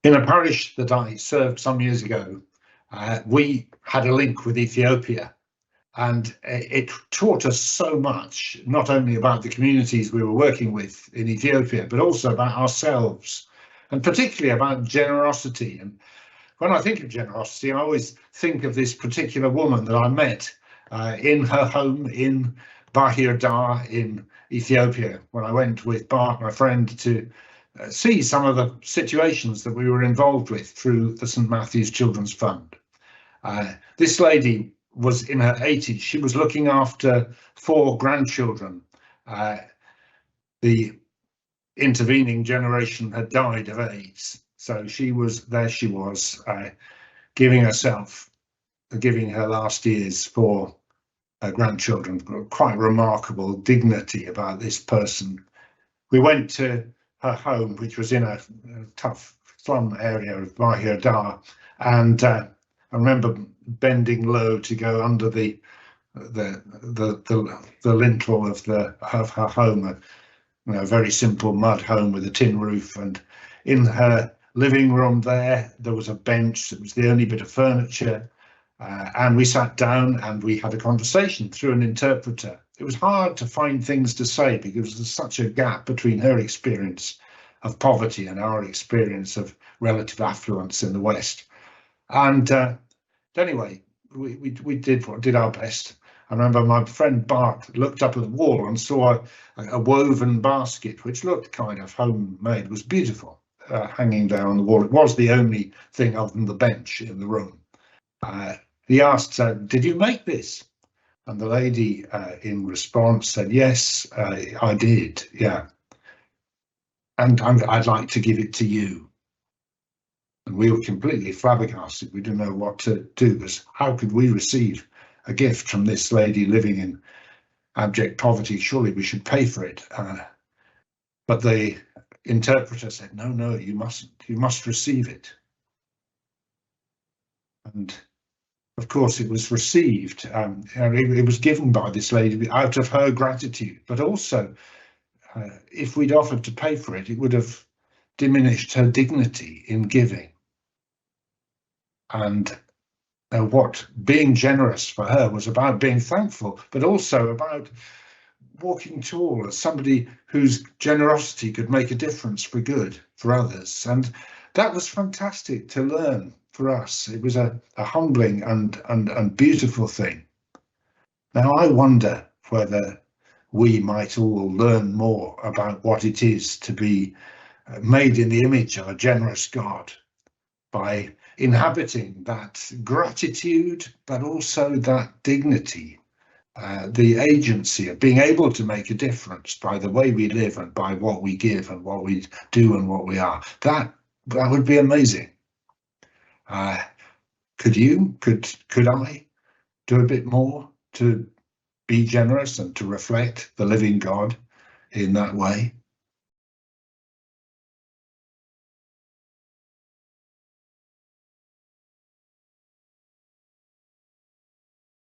In a parish that I served some years ago, we had a link with Ethiopia, and it taught us so much, not only about the communities we were working with in Ethiopia, but also about ourselves, and particularly about generosity. And when I think of generosity, I always think of this particular woman that I met in her home in Bahir Dar in Ethiopia, when I went with Bart, my friend, to see some of the situations that we were involved with through the St Matthew's Children's Fund. This lady was in her 80s. She was looking after 4 grandchildren. The intervening generation had died of AIDS, so she was giving herself, giving her last years for her grandchildren. Quite remarkable dignity about this person. We went to her home, which was in a tough slum area of Bahir Dar, and I remember bending low to go under the lintel of her home, a very simple mud home with a tin roof, and in her living room there was a bench. It was the only bit of furniture, and we sat down and we had a conversation through an interpreter. It was hard to find things to say because there's such a gap between her experience of poverty and our experience of relative affluence in the West. And anyway, we did our best. I remember my friend Bart looked up at the wall and saw a woven basket, which looked kind of homemade. It was beautiful, hanging there on the wall. It was the only thing other than the bench in the room. He asked, "Did you make this?" And the lady in response said, "Yes, I did, yeah. And I'd like to give it to you." And we were completely flabbergasted. We didn't know what to do, because how could we receive a gift from this lady living in abject poverty? Surely we should pay for it. But the interpreter said, no, you mustn't. You must receive it. And of course it was received. It was given by this lady out of her gratitude, but also if we'd offered to pay for it, it would have diminished her dignity in giving. And what being generous for her was about, being thankful, but also about walking tall as somebody whose generosity could make a difference for good for others. And that was fantastic to learn for us. It was a humbling and beautiful thing. Now I wonder whether we might all learn more about what it is to be made in the image of a generous God by inhabiting that gratitude, but also that dignity, the agency of being able to make a difference by the way we live and by what we give and what we do and what we are. That would be amazing. Could I do a bit more to be generous and to reflect the living God in that way?